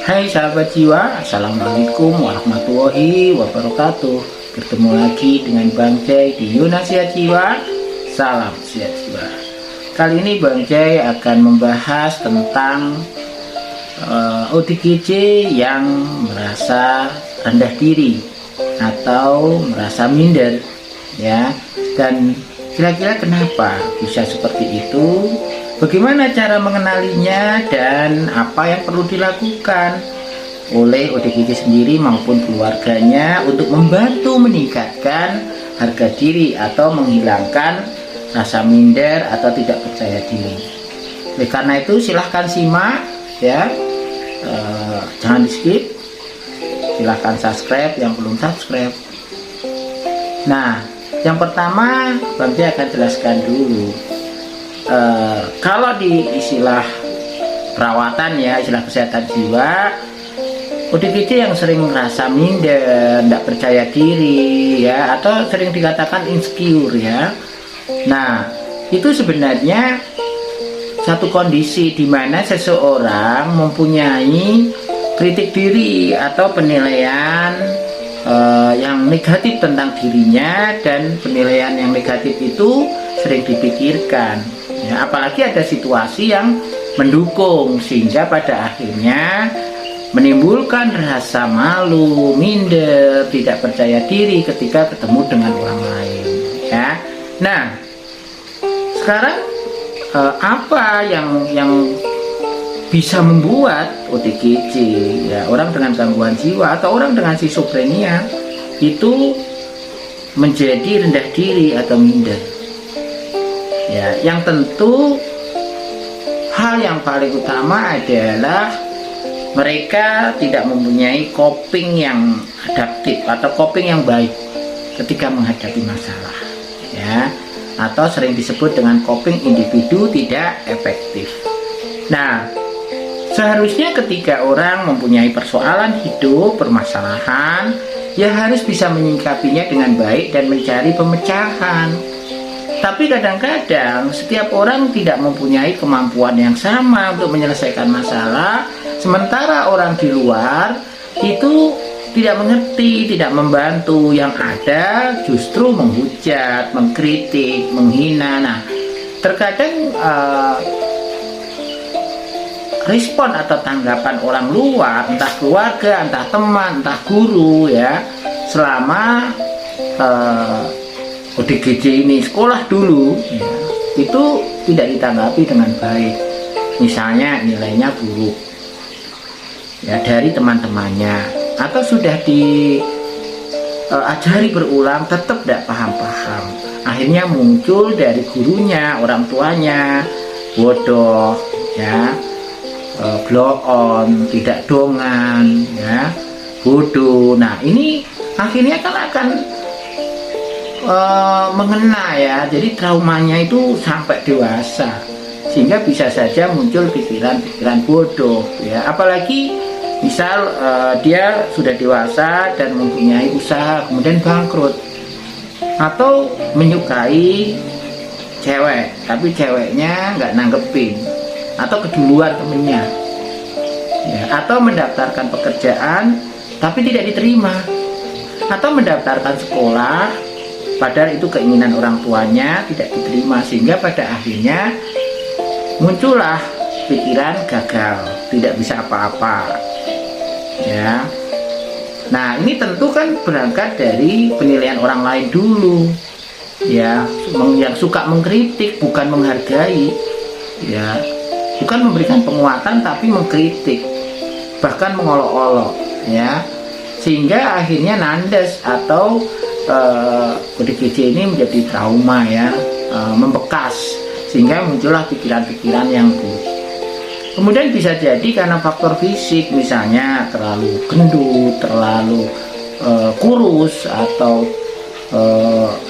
Hai sahabat jiwa, Assalamualaikum warahmatullahi wabarakatuh. Bertemu lagi dengan Bang Jai di Yunasihat Jiwa. Salam sehat jiwa. Kali ini Bang Jai akan membahas tentang ODGJ yang merasa rendah diri atau merasa minder, ya. Dan kira-kira kenapa bisa seperti itu? Bagaimana cara mengenalinya dan apa yang perlu dilakukan oleh ODGJ sendiri maupun keluarganya untuk membantu meningkatkan harga diri atau menghilangkan rasa minder atau tidak percaya diri. Oleh karena itu silahkan simak ya, jangan di skip, silahkan subscribe yang belum subscribe. Nah, yang pertama Bang Jai akan jelaskan dulu. Kalau di istilah perawatan ya, istilah kesehatan jiwa, ODGJ yang sering merasa minder, tidak percaya diri ya, atau sering dikatakan insecure ya. Nah, itu sebenarnya satu kondisi di mana seseorang mempunyai kritik diri atau penilaian yang negatif tentang dirinya, dan penilaian yang negatif itu sering dipikirkan. Ya, apalagi ada situasi yang mendukung sehingga pada akhirnya menimbulkan rasa malu, minder, tidak percaya diri ketika ketemu dengan orang lain. Ya, nah sekarang apa yang bisa membuat ODGJ, ya, orang dengan gangguan jiwa atau orang dengan skizofrenia itu menjadi rendah diri atau minder? Ya, yang tentu hal yang paling utama adalah mereka tidak mempunyai coping yang adaptif atau coping yang baik ketika menghadapi masalah, ya, atau sering disebut dengan coping individu tidak efektif. Nah, seharusnya ketika orang mempunyai persoalan hidup, permasalahan, ya harus bisa menyikapinya dengan baik dan mencari pemecahan. Tapi kadang-kadang setiap orang tidak mempunyai kemampuan yang sama untuk menyelesaikan masalah, sementara orang di luar itu tidak mengerti, tidak membantu, yang ada justru menghujat, mengkritik, menghina. Nah, terkadang respon atau tanggapan orang luar, entah keluarga, entah teman, entah guru ya, selama ODGJ ini sekolah dulu ya, itu tidak ditanggapi dengan baik. Misalnya nilainya buruk ya dari teman-temannya, atau sudah diajari berulang tetap tidak paham-paham. Akhirnya muncul dari gurunya, orang tuanya, bodoh ya, blow on, tidak dongan ya, bodoh. Nah, ini akhirnya kan akan mengena ya, jadi traumanya itu sampai dewasa, sehingga bisa saja muncul pikiran-pikiran bodoh ya. Apalagi misal dia sudah dewasa dan mempunyai usaha kemudian bangkrut, atau menyukai cewek tapi ceweknya nggak nanggepin, atau keduluan temennya ya, atau mendaftarkan pekerjaan tapi tidak diterima, atau mendaftarkan sekolah padahal itu keinginan orang tuanya tidak diterima, sehingga pada akhirnya muncullah pikiran gagal, tidak bisa apa-apa ya. Nah, ini tentu kan berangkat dari penilaian orang lain dulu ya, yang suka mengkritik bukan menghargai ya, bukan memberikan penguatan tapi mengkritik, bahkan mengolok-olok ya, sehingga akhirnya nandes atau ODGJ ini menjadi trauma ya, membekas, sehingga muncullah pikiran-pikiran yang buruk. Kemudian bisa jadi karena faktor fisik, misalnya terlalu gendut, terlalu kurus, atau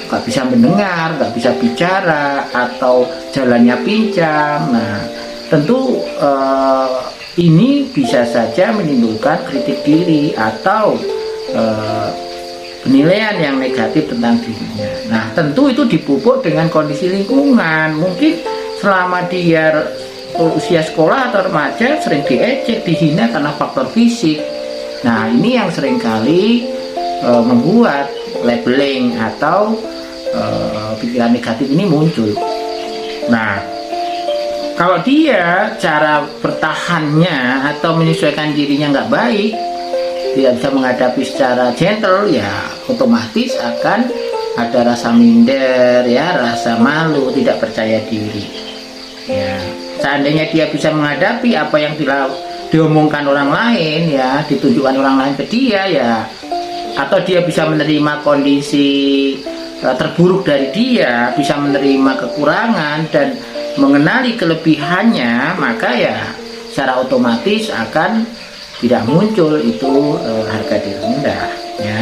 nggak bisa mendengar, nggak bisa bicara, atau jalannya pincang. Nah, tentu ini bisa saja menimbulkan kritik diri atau penilaian yang negatif tentang dirinya. Nah, tentu itu dipupuk dengan kondisi lingkungan. Mungkin selama dia usia sekolah atau remaja sering diejek, dihina karena faktor fisik. Nah, ini yang seringkali membuat labeling atau pikiran negatif ini muncul. Nah, kalau dia cara bertahannya atau menyesuaikan dirinya nggak baik, tidak bisa menghadapi secara gentle, ya otomatis akan ada rasa minder, ya, rasa malu, tidak percaya diri. Ya, seandainya dia bisa menghadapi apa yang diomongkan orang lain, ya, ditunjukkan orang lain ke dia, ya, atau dia bisa menerima kondisi terburuk dari dia, bisa menerima kekurangan dan mengenali kelebihannya, maka ya secara otomatis akan tidak muncul itu harga diri rendah, ya.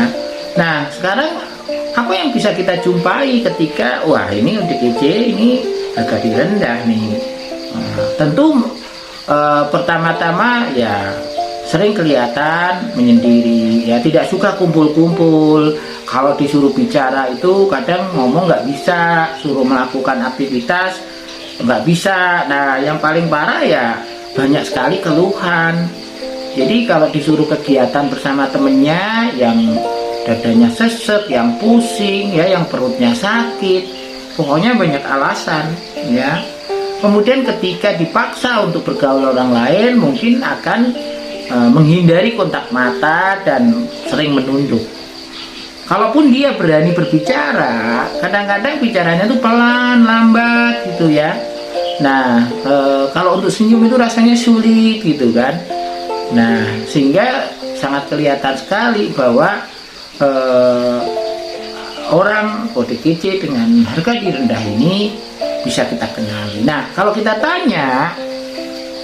Nah, sekarang apa yang bisa kita jumpai ketika wah ini ODGJ ini harga diri rendah nih? Tentu pertama-tama ya sering kelihatan menyendiri, ya, tidak suka kumpul-kumpul. Kalau disuruh bicara itu kadang ngomong nggak bisa, suruh melakukan aktivitas nggak bisa. Nah, yang paling parah ya banyak sekali keluhan. Jadi kalau disuruh kegiatan bersama temennya, yang dadanya sesek, yang pusing, ya, yang perutnya sakit, pokoknya banyak alasan, ya. Kemudian ketika dipaksa untuk bergaul orang lain, mungkin akan menghindari kontak mata dan sering menunduk. Kalaupun dia berani berbicara, kadang-kadang bicaranya itu pelan, lambat gitu, ya. Nah, kalau untuk senyum itu rasanya sulit gitu kan. Nah, sehingga sangat kelihatan sekali bahwa orang ODGJ dengan harga diri rendah ini bisa kita kenali. Nah, kalau kita tanya,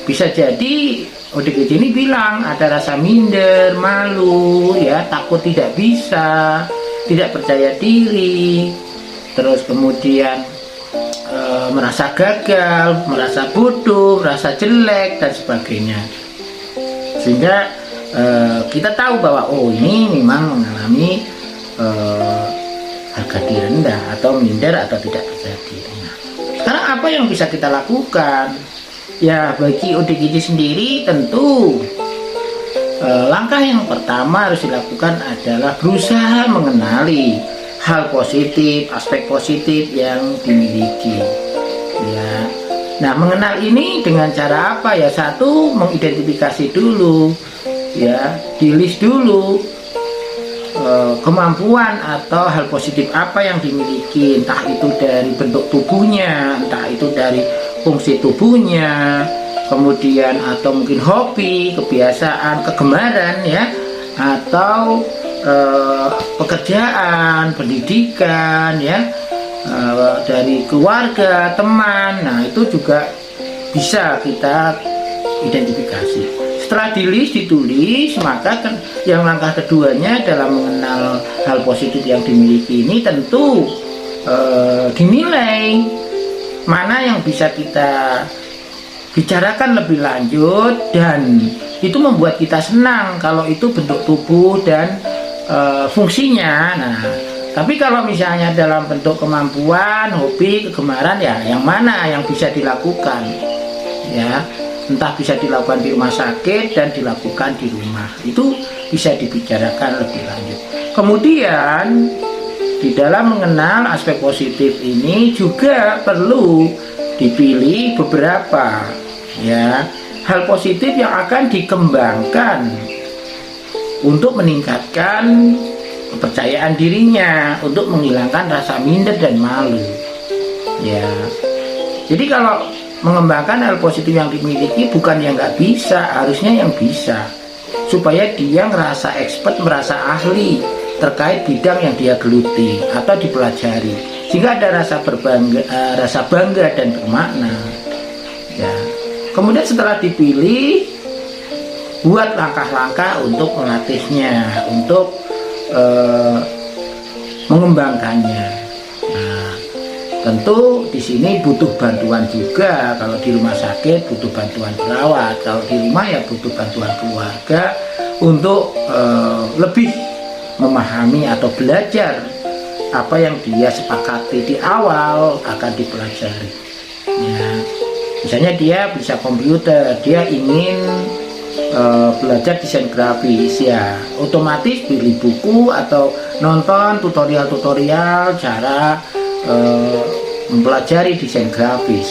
bisa jadi ODGJ ini bilang ada rasa minder, malu, ya, takut tidak bisa, tidak percaya diri, terus kemudian merasa gagal, merasa bodoh, merasa jelek dan sebagainya. Sehingga kita tahu bahwa oh ini memang mengalami harga diri rendah atau minder atau tidak percaya diri. Nah, sekarang apa yang bisa kita lakukan? Ya, bagi ODGJ sendiri tentu langkah yang pertama harus dilakukan adalah berusaha mengenali hal positif, aspek positif yang dimiliki, ya. Nah, mengenal ini dengan cara apa? Ya, satu, mengidentifikasi dulu, ya, di list dulu kemampuan atau hal positif apa yang dimiliki, entah itu dari bentuk tubuhnya, entah itu dari fungsi tubuhnya, kemudian atau mungkin hobi, kebiasaan, kegemaran, ya, atau pekerjaan, pendidikan, ya, dari keluarga, teman. Nah, itu juga bisa kita identifikasi. Setelah ditulis, maka yang langkah keduanya dalam mengenal hal positif yang dimiliki ini tentu dinilai mana yang bisa kita bicarakan lebih lanjut, dan itu membuat kita senang kalau itu bentuk tubuh dan fungsinya. Nah, tapi kalau misalnya dalam bentuk kemampuan, hobi, kegemaran, ya, yang mana yang bisa dilakukan, ya, entah bisa dilakukan di rumah sakit dan dilakukan di rumah, itu bisa dibicarakan lebih lanjut. Kemudian di dalam mengenal aspek positif ini juga perlu dipilih beberapa, ya, hal positif yang akan dikembangkan untuk meningkatkan kepercayaan dirinya, untuk menghilangkan rasa minder dan malu, ya. Jadi kalau mengembangkan hal positif yang dimiliki bukan yang nggak bisa, harusnya yang bisa, supaya dia ngerasa expert, merasa ahli terkait bidang yang dia geluti atau dipelajari, sehingga ada rasa bangga dan bermakna, ya. Kemudian setelah dipilih, buat langkah-langkah untuk melatihnya, untuk mengembangkannya. Nah, tentu di sini butuh bantuan juga. Kalau di rumah sakit butuh bantuan perawat, kalau di rumah ya butuh bantuan keluarga untuk lebih memahami atau belajar apa yang dia sepakati di awal akan dipelajari, ya. Misalnya dia bisa komputer, dia ingin belajar desain grafis, ya otomatis beli buku atau nonton tutorial-tutorial cara mempelajari desain grafis.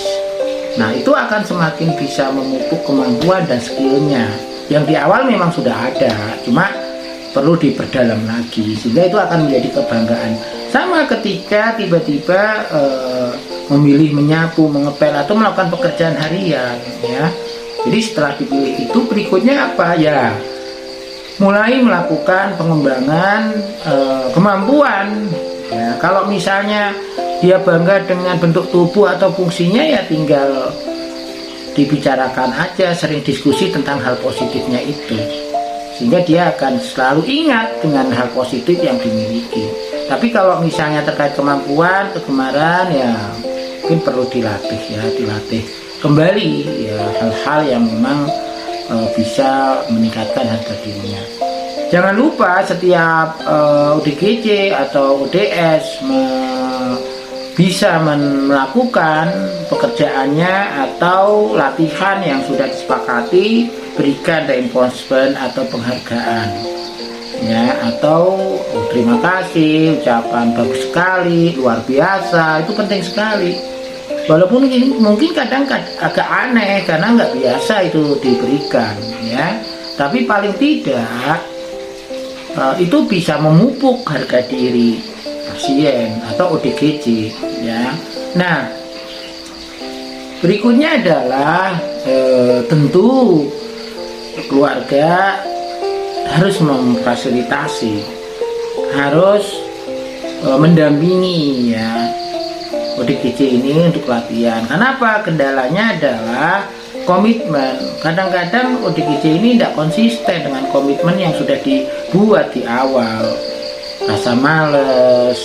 Nah, itu akan semakin bisa memupuk kemampuan dan skillnya yang di awal memang sudah ada, cuma perlu diperdalam lagi sehingga itu akan menjadi kebanggaan. Sama ketika tiba-tiba memilih menyapu, mengepel atau melakukan pekerjaan harian, ya. Jadi setelah dipilih itu berikutnya apa ya? Mulai melakukan pengembangan kemampuan. Ya, kalau misalnya dia bangga dengan bentuk tubuh atau fungsinya, ya tinggal dibicarakan aja, sering diskusi tentang hal positifnya itu, sehingga dia akan selalu ingat dengan hal positif yang dimiliki. Tapi kalau misalnya terkait kemampuan, kegemaran, ya mungkin perlu dilatih kembali ya, hal-hal yang memang bisa meningkatkan harga dirinya. Jangan lupa setiap ODGJ atau ODS bisa melakukan pekerjaannya atau latihan yang sudah disepakati, berikan reinforcement atau penghargaan, ya, atau terima kasih, ucapan bagus sekali, luar biasa, itu penting sekali. Walaupun mungkin kadang agak aneh karena nggak biasa itu diberikan, ya, tapi paling tidak itu bisa memupuk harga diri pasien atau ODGJ, ya. Nah, berikutnya adalah tentu keluarga harus memfasilitasi, harus mendampingi, ya, ODGJ ini untuk latihan. Kenapa? Kendalanya adalah komitmen. Kadang-kadang ODGJ ini tidak konsisten dengan komitmen yang sudah dibuat di awal. Rasa males,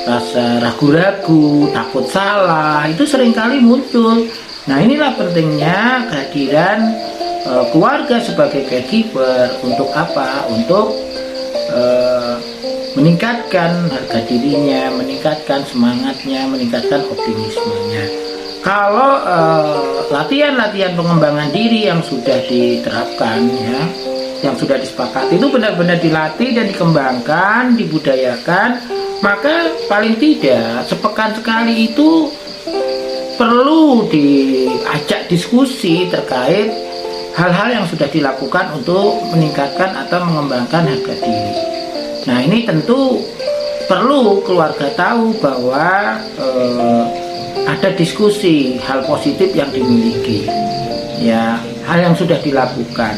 rasa ragu-ragu, takut salah, itu seringkali muncul. Nah, inilah pentingnya kehadiran keluarga sebagai caregiver. Untuk apa? Untuk meningkatkan harga dirinya, meningkatkan semangatnya, meningkatkan optimismenya. Kalau latihan-latihan pengembangan diri yang sudah diterapkan, ya, yang sudah disepakati itu benar-benar dilatih dan dikembangkan, dibudayakan, maka paling tidak sepekan sekali itu perlu diajak diskusi terkait hal-hal yang sudah dilakukan untuk meningkatkan atau mengembangkan harga diri. Nah, ini tentu perlu keluarga tahu bahwa ada diskusi hal positif yang dimiliki, ya, hal yang sudah dilakukan.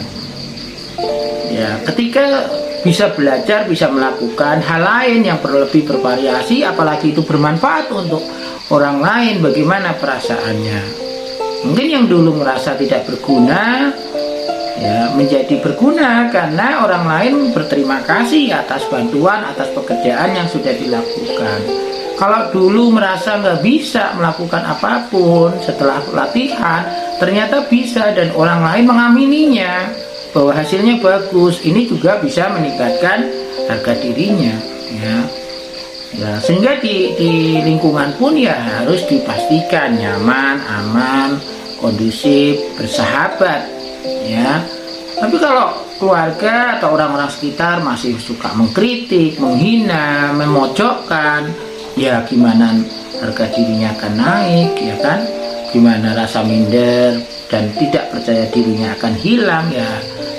Ya, ketika bisa belajar, bisa melakukan hal lain yang lebih bervariasi, apalagi itu bermanfaat untuk orang lain, bagaimana perasaannya? Mungkin yang dulu merasa tidak berguna, ya, menjadi berguna karena orang lain berterima kasih atas bantuan, atas pekerjaan yang sudah dilakukan. Kalau dulu merasa nggak bisa melakukan apapun, setelah latihan ternyata bisa dan orang lain mengamininya bahwa hasilnya bagus, ini juga bisa meningkatkan harga dirinya, ya. Ya, sehingga di lingkungan pun ya harus dipastikan nyaman, aman, kondusif, bersahabat, ya. Tapi kalau keluarga atau orang-orang sekitar masih suka mengkritik, menghina, memojokkan, ya gimana harga dirinya akan naik, ya kan? Gimana rasa minder dan tidak percaya dirinya akan hilang, ya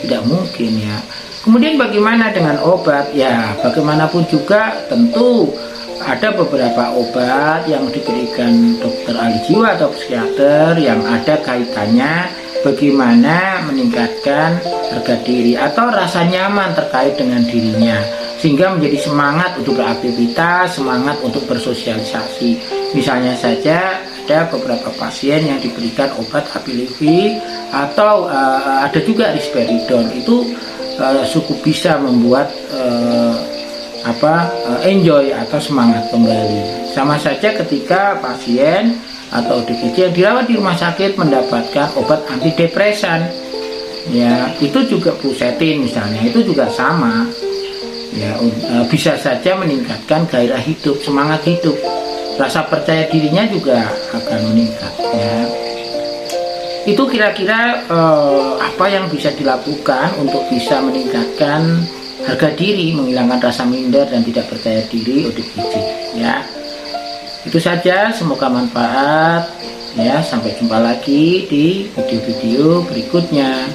tidak mungkin, ya. Kemudian bagaimana dengan obat? Ya, bagaimanapun juga tentu ada beberapa obat yang diberikan dokter ahli jiwa atau psikiater yang ada kaitannya bagaimana meningkatkan harga diri atau rasa nyaman terkait dengan dirinya, sehingga menjadi semangat untuk beraktivitas, semangat untuk bersosialisasi. Misalnya saja ada beberapa pasien yang diberikan obat Abilify atau ada juga risperidon, itu cukup bisa membuat enjoy atau semangat kembali. Sama saja ketika pasien atau ODGJ yang dirawat di rumah sakit mendapatkan obat antidepresan, ya, itu juga fluoxetine misalnya, itu juga sama, ya, bisa saja meningkatkan gairah hidup, semangat hidup, rasa percaya dirinya juga akan meningkat, ya. Itu kira-kira apa yang bisa dilakukan untuk bisa meningkatkan harga diri, menghilangkan rasa minder dan tidak percaya diri ODGJ ya. Itu saja, semoga manfaat ya. Sampai jumpa lagi di video-video berikutnya.